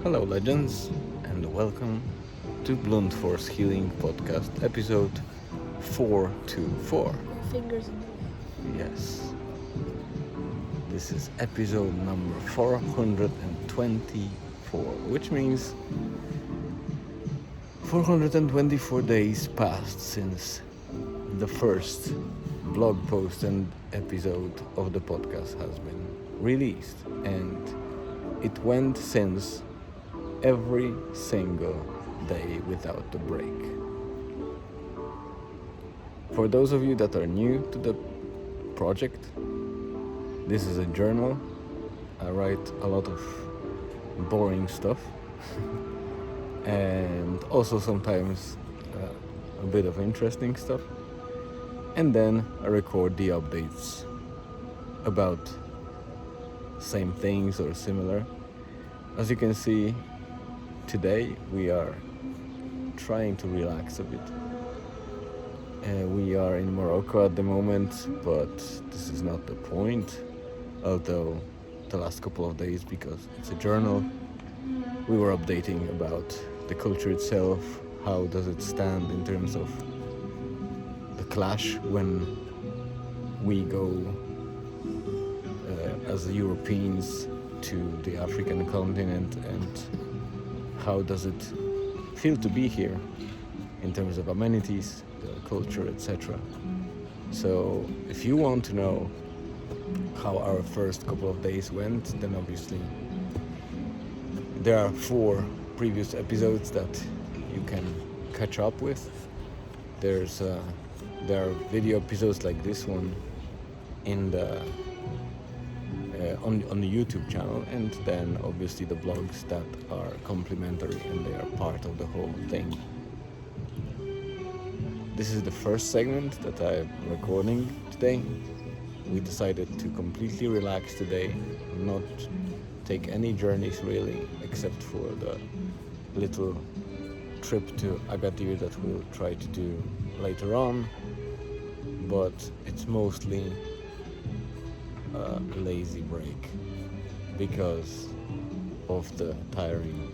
Hello, legends, and welcome to Blunt Force Healing Podcast, episode 424. Fingers in the way. Yes, this is episode number 424, which means 424 days passed since the first blog post and episode of the podcast has been released, and it went since every single day without a break. For those of you that are new to the project, this is a journal. I write a lot of boring stuff and also sometimes a bit of interesting stuff, and then I record the updates about same things or similar. As you can see, today we are trying to relax a bit. We are in Morocco at the moment, but this is not the point. Although the last couple of days, because it's a journal, we were updating about the culture itself. How does it stand in terms of the clash when we go as Europeans to the African continent, and how does it feel to be here in terms of amenities, the culture, etc. So if you want to know how our first couple of days went, then obviously there are 4 previous episodes that you can catch up with. There are video episodes like this one in the on the YouTube channel, and then obviously the blogs that are complementary and they are part of the whole thing. This is the first segment that I'm recording today. We decided to completely relax today, not take any journeys really, except for the little trip to Agadir that we'll try to do later on, but it's mostly a lazy break because of the tiring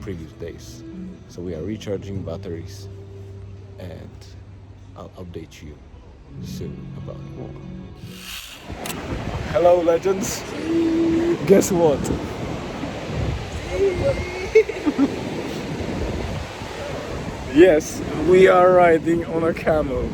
previous days. So we are recharging batteries, and I'll update you soon about more. Hello, legends. Guess what? Yes, we are riding on a camel.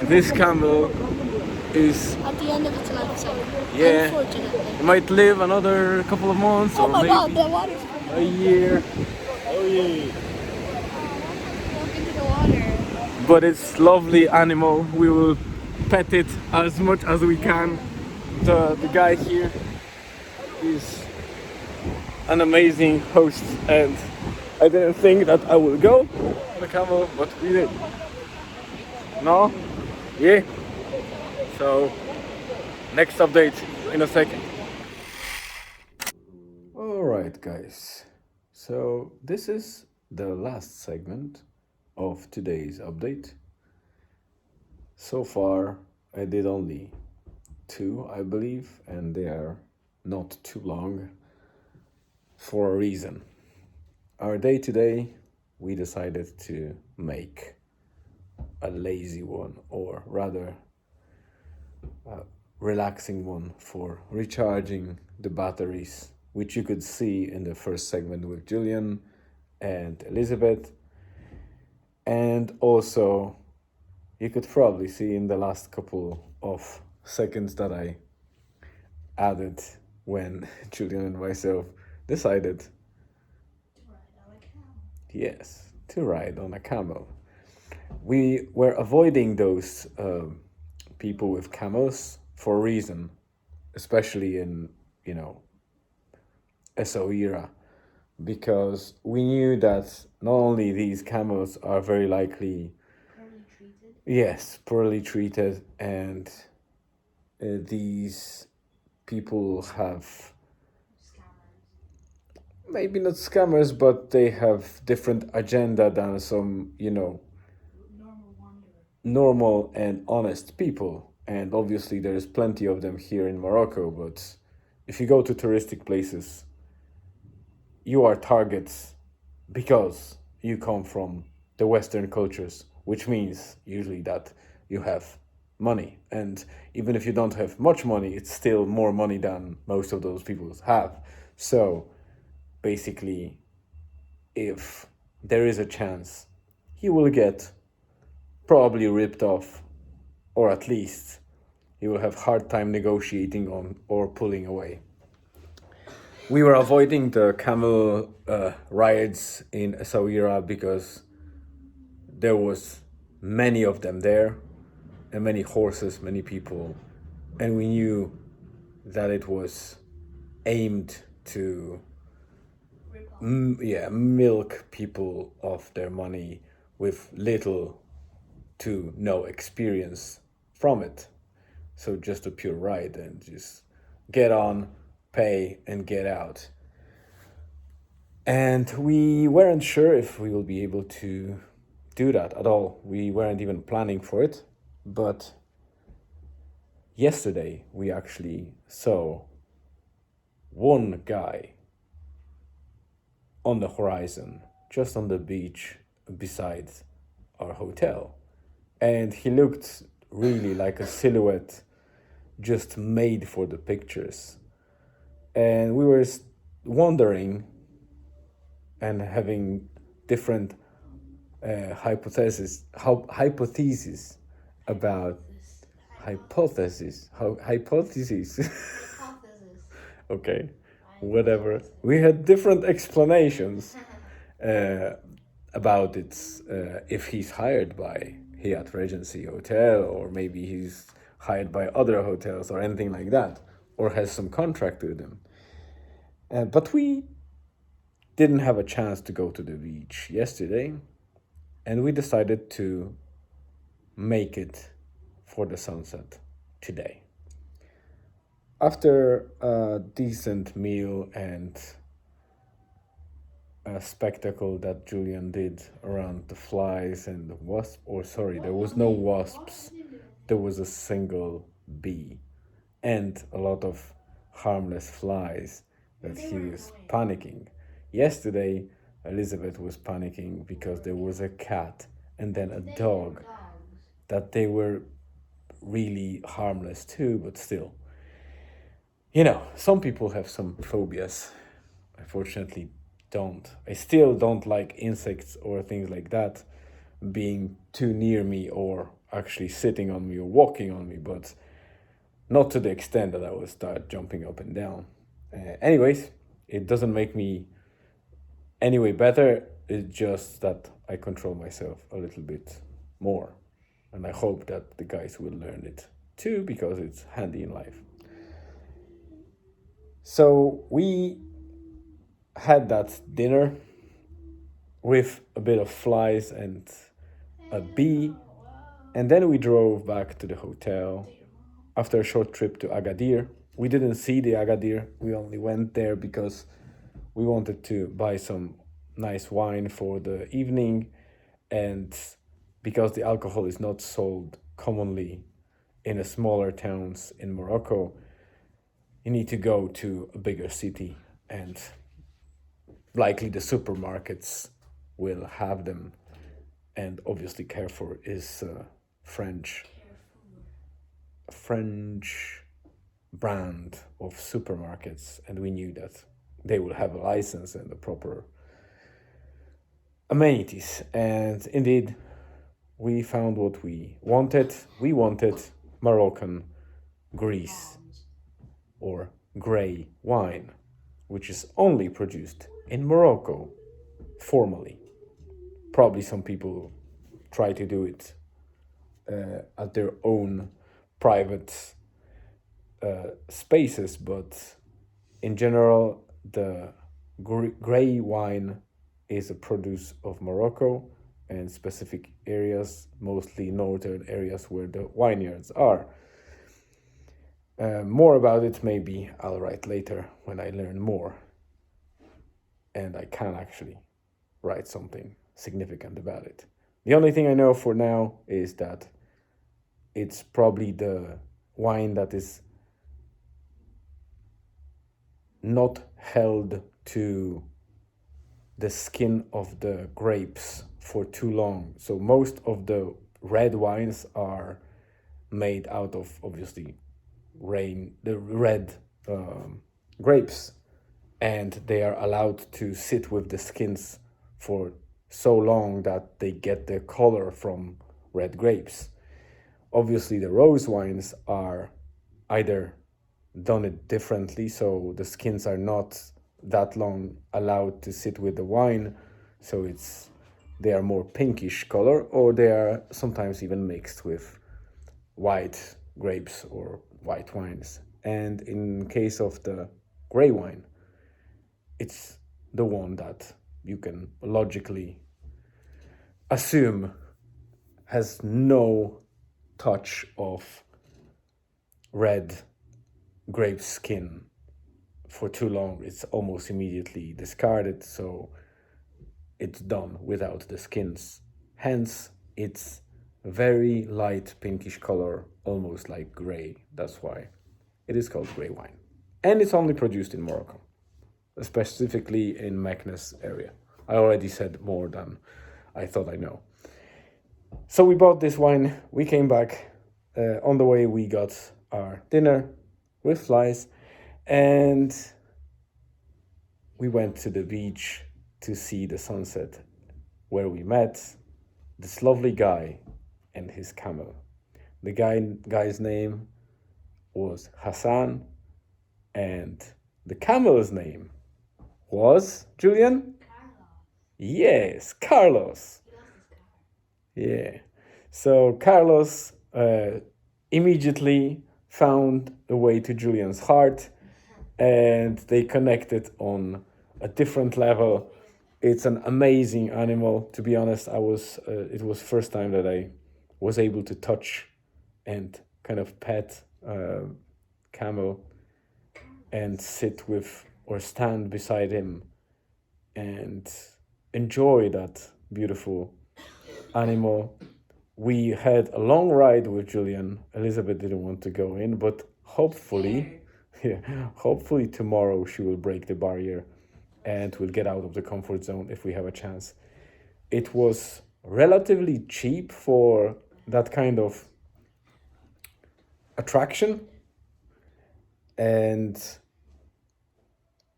This camel is At the end of its life cycle. Yeah. Unfortunately. it might live another couple of months Oh or my maybe god, the water's a year. Oh yeah. walk into the water. But it's lovely animal. We will pet it as much as we can. The guy here is an amazing host, and I didn't think that I would go on the camel, but we did. No? Yeah. So next update in a second. Alright guys, so this is the last segment of today's update. So far I did only 2, I believe, and they are not too long for a reason. Our day today, we decided to make a lazy one, or rather a relaxing one for recharging the batteries, which you could see in the first segment with Julian and Elizabeth, and also you could probably see in the last couple of seconds that I added when Julian and myself decided to ride on a camel. We were avoiding those people with camels for a reason, especially in, SO era, because we knew that not only these camels are very likely poorly treated, and these people have maybe not scammers, but they have different agenda than some, normal and honest people. And obviously there is plenty of them here in Morocco, but if you go to touristic places, you are targets because you come from the Western cultures, which means usually that you have money. And even if you don't have much money, it's still more money than most of those people have. So basically, if there is a chance, he will get probably ripped off, or at least he will have hard time negotiating on or pulling away. We were avoiding the camel riots in Essaouira because there was many of them there, and many horses, many people, and we knew that it was aimed to milk people of their money with little to no experience from it. So just a pure ride and just get on, pay, and get out. And we weren't sure if we will be able to do that at all. We weren't even planning for it. But yesterday we actually saw one guy on the horizon, just on the beach beside our hotel. And he looked really like a silhouette just made for the pictures. And we were wondering and having different hypotheses about hypotheses. Okay, whatever. We had different explanations about it. If he's hired by Hyatt Regency Hotel, or maybe he's hired by other hotels or anything like that, or has some contract with them. But we didn't have a chance to go to the beach yesterday, and we decided to make it for the sunset today. After a decent meal and a spectacle that Julian did around the flies and the wasp, there was no wasps, there was a single bee and a lot of harmless flies that he was panicking. Yesterday, Elizabeth was panicking because there was a cat and then a dog that they were really harmless too, but still. You know, some people have some phobias. I fortunately don't. I still don't like insects or things like that being too near me or actually sitting on me or walking on me, but not to the extent that I would start jumping up and down. Anyways, it doesn't make me any way better. It's just that I control myself a little bit more. And I hope that the guys will learn it too, because it's handy in life. So we had that dinner with a bit of flies and a bee, and then we drove back to the hotel after a short trip to Agadir. We didn't see the Agadir, we only went there because we wanted to buy some nice wine for the evening, and because the alcohol is not sold commonly in the smaller towns in Morocco, you need to go to a bigger city, and likely the supermarkets will have them. And obviously Carrefour is a French brand of supermarkets, and we knew that they will have a license and the proper amenities. And indeed, we found what we wanted. We wanted Moroccan Greece, or grey wine, which is only produced in Morocco, formally. Probably some people try to do it at their own private spaces, but in general, the grey wine is a produce of Morocco and specific areas, mostly northern areas where the vineyards are. More about it maybe I'll write later when I learn more, and I can actually write something significant about it. The only thing I know for now is that it's probably the wine that is not held to the skin of the grapes for too long. So most of the red wines are made out of obviously the red grapes, and they are allowed to sit with the skins for so long that they get their color from red grapes. Obviously, the rose wines are either done it differently, so the skins are not that long allowed to sit with the wine, so they are more pinkish color, or they are sometimes even mixed with white grapes or white wines. And in case of the gray wine, it's the one that you can logically assume has no touch of red grape skin for too long. It's almost immediately discarded, so it's done without the skins. Hence, it's very light pinkish color, almost like gray. That's why it is called gray wine. And it's only produced in Morocco, specifically in Meknes area. I already said more than I thought I know. So we bought this wine, we came back. On the way we got our dinner with flies, and we went to the beach to see the sunset, where we met this lovely guy and his camel. The guy's name was Hassan, and the camel's name was, Julian? Carlos. Yes, Carlos. Yeah. So Carlos immediately found a way to Julian's heart, and they connected on a different level. It's an amazing animal. To be honest, it was first time that I was able to touch and kind of pet camel and sit with or stand beside him and enjoy that beautiful animal. We had a long ride with Julian. Elizabeth didn't want to go in, but hopefully tomorrow she will break the barrier and we'll get out of the comfort zone if we have a chance. It was relatively cheap for that kind of attraction, and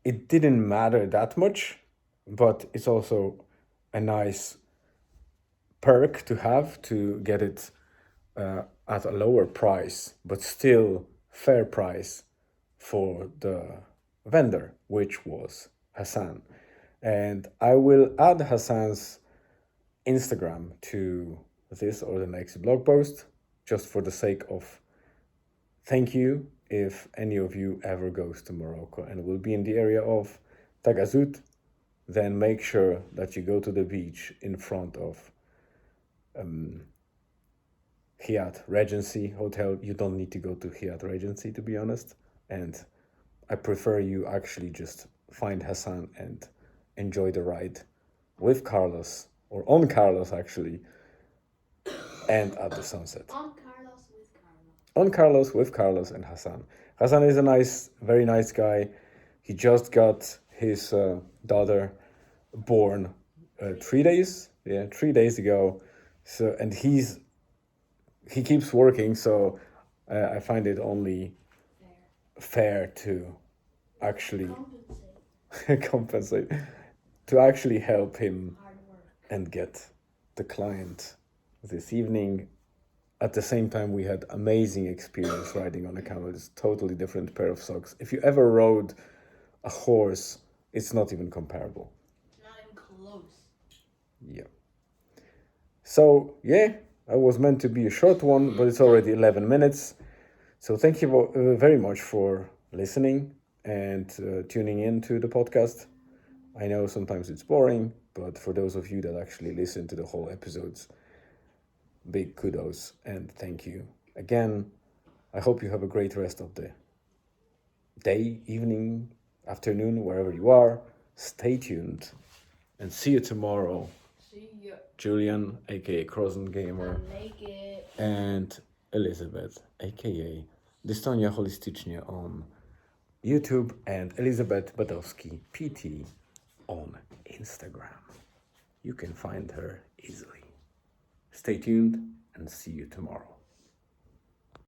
it didn't matter that much, but it's also a nice perk to have to get it at a lower price, but still fair price for the vendor, which was Hassan. And I will add Hassan's Instagram to this or the next blog post, just for the sake of thank you if any of you ever goes to Morocco and will be in the area of Tagazout, then make sure that you go to the beach in front of Hyatt Regency Hotel. You don't need to go to Hyatt Regency, to be honest, and I prefer you actually just find Hassan and enjoy the ride with Carlos, or on Carlos actually, and at the sunset. On Carlos with Carlos and Hassan. Hassan is a very nice guy. He just got his daughter born 3 days ago. So, and he keeps working, so I find it only fair to actually compensate, to actually help him and get the client this evening. At the same time, we had amazing experience riding on a camel. It's a totally different pair of socks. If you ever rode a horse, it's not even comparable. Not even close. Yeah. So, yeah, it was meant to be a short one, but it's already 11 minutes. So thank you very much for listening and tuning in to the podcast. I know sometimes it's boring, but for those of you that actually listen to the whole episodes, big kudos and thank you again. I hope you have a great rest of the day, evening, afternoon, wherever you are. Stay tuned and see you tomorrow. See ya. Julian, aka Crozen Gamer, Naked. and Elizabeth, aka Dystonia Holistycznie on YouTube and Elizabeth Badowski PT on Instagram. You can find her easily. Stay tuned and see you tomorrow.